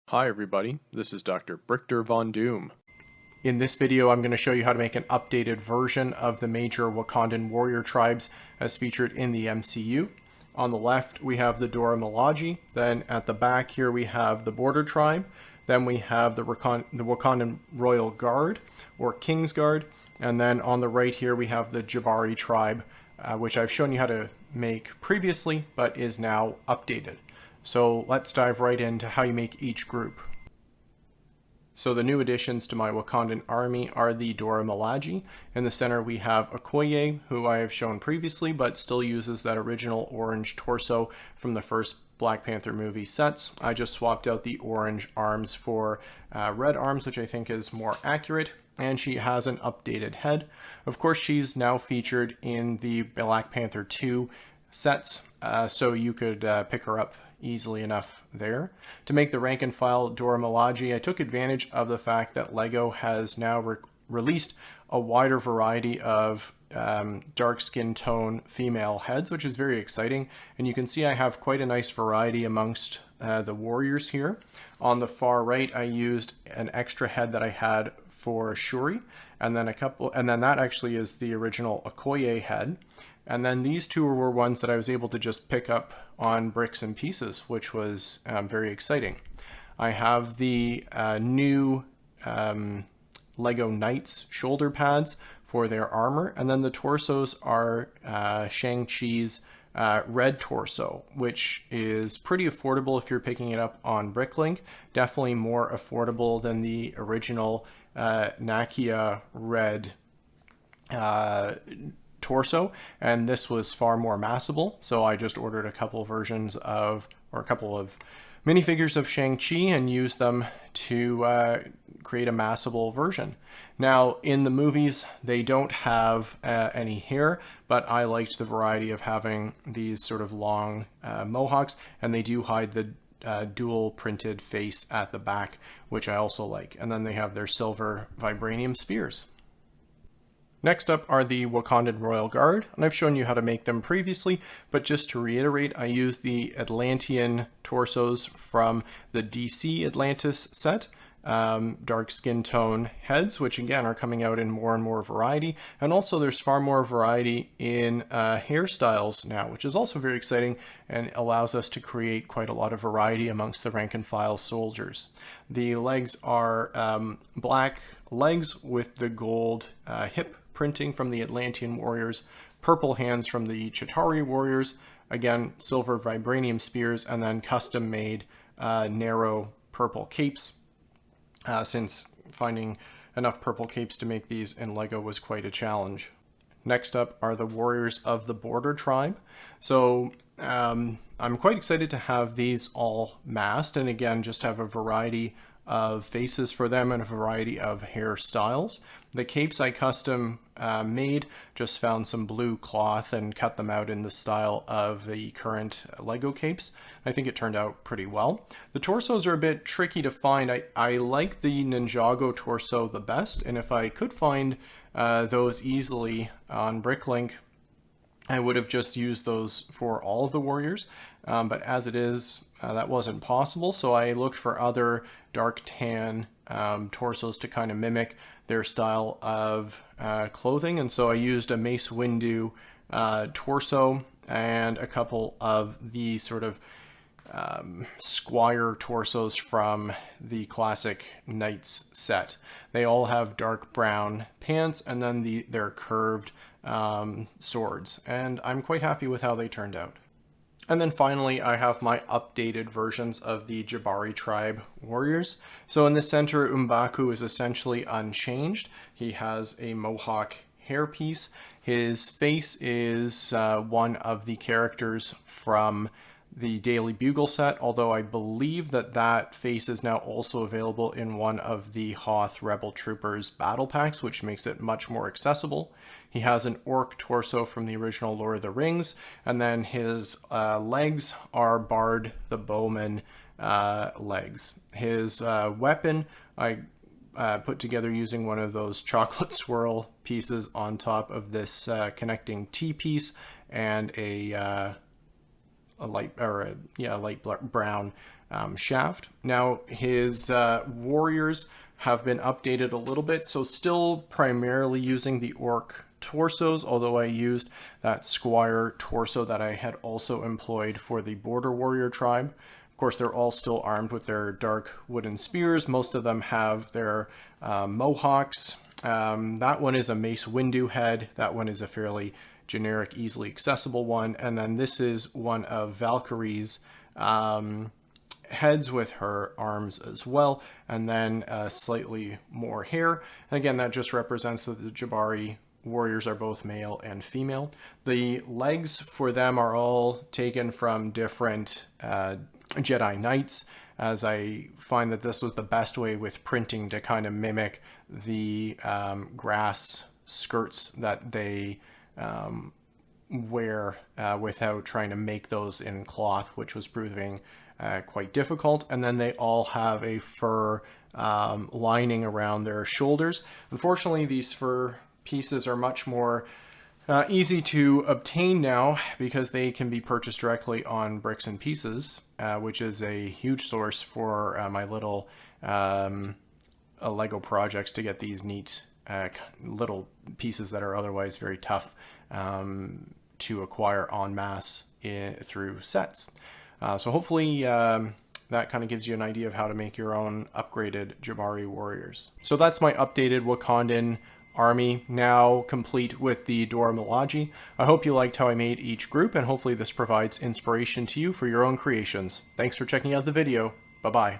Hi everybody, this is Dr. Brichter Von Doom. In this video, I'm going to show you how to make an updated version of the major Wakandan warrior tribes as featured in the MCU. On the left, we have the Dora Milaje. Then at the back here, we have the Border Tribe. Then we have the Wakandan Royal Guard, or King's Guard. And then on the right here, we have the Jabari tribe, which I've shown you how to make previously, but is now updated. So let's dive right into how you make each group. So the new additions to my Wakandan army are the Dora Milaje. In the center we have Okoye, who I have shown previously, but still uses that original orange torso from the first Black Panther movie sets. I just swapped out the orange arms for red arms, which I think is more accurate, and she has an updated head. Of course, she's now featured in the Black Panther 2 sets, so you could pick her up easily enough there. To make the rank and file Dora Milaje, I took advantage of the fact that LEGO has now released a wider variety of dark skin tone female heads, which is very exciting. And you can see I have quite a nice variety amongst the warriors here. On the far right, I used an extra head that I had for Shuri, and then that actually is the original Okoye head. And then these two were ones that I was able to just pick up on bricks and pieces, which was very exciting. I have the new LEGO Knights shoulder pads for their armor, and then the torsos are Shang-Chi's red torso, which is pretty affordable if you're picking it up on Bricklink. Definitely more affordable than the original Nakia red torso, and this was far more massable, so I just ordered a couple versions of, or a couple of minifigures of Shang-Chi and used them to create a massable version. Now, in the movies, they don't have any hair, but I liked the variety of having these sort of long mohawks, and they do hide the dual printed face at the back, which I also like. And then they have their silver vibranium spears. Next up are the Wakandan Royal Guard, and I've shown you how to make them previously, but just to reiterate, I used the Atlantean torsos from the DC Atlantis set, dark skin tone heads, which again are coming out in more and more variety, and also there's far more variety in hairstyles now, which is also very exciting and allows us to create quite a lot of variety amongst the rank and file soldiers. The legs are black legs with the gold hip printing from the Atlantean warriors, purple hands from the Chitauri warriors, again, silver vibranium spears, and then custom made narrow purple capes, since finding enough purple capes to make these in LEGO was quite a challenge. Next up are the warriors of the Border Tribe. So I'm quite excited to have these all masked, and again, just have a variety of faces for them and a variety of hairstyles. The capes I custom made, just found some blue cloth and cut them out in the style of the current LEGO capes. I think it turned out pretty well. The torsos are a bit tricky to find. I like the Ninjago torso the best, and if I could find those easily on Bricklink, I would have just used those for all of the warriors, but as it is, that wasn't possible, so I looked for other dark tan torsos to kind of mimic their style of clothing, and so I used a Mace Windu torso and a couple of the sort of squire torsos from the classic Knights set. They all have dark brown pants and then their curved swords, and I'm quite happy with how they turned out. And then finally, I have my updated versions of the Jabari tribe warriors. So in the center, M'Baku is essentially unchanged. He has a mohawk hairpiece. His face is one of the characters from the Daily Bugle set, although I believe that face is now also available in one of the Hoth Rebel Troopers battle packs, which makes it much more accessible. He has an orc torso from the original Lord of the Rings, and then his legs are Bard the Bowman legs. His weapon I put together using one of those chocolate swirl pieces on top of this connecting T-piece and a light brown shaft. Now his warriors have been updated a little bit, so still primarily using the orc torsos, although I used that squire torso that I had also employed for the border warrior tribe. Of course, they're all still armed with their dark wooden spears. Most of them have their mohawks. That one is a Mace Windu head. That one is a fairly generic, easily accessible one. And then this is one of Valkyrie's heads with her arms as well, and then slightly more hair. And again, that just represents that the Jabari warriors are both male and female. The legs for them are all taken from different Jedi Knights, as I find that this was the best way with printing to kind of mimic the grass skirts that they wear without trying to make those in cloth, which was proving quite difficult. And then they all have a fur lining around their shoulders. Unfortunately, these fur pieces are much more easy to obtain now because they can be purchased directly on Bricks and Pieces, which is a huge source for my little Lego projects to get these neat little pieces that are otherwise very tough to acquire en masse through sets. So hopefully that kind of gives you an idea of how to make your own upgraded Jabari warriors. So that's my updated Wakandan army, now complete with the Dora Milaje. I hope you liked how I made each group, and hopefully this provides inspiration to you for your own creations. Thanks for checking out the video. Bye-bye.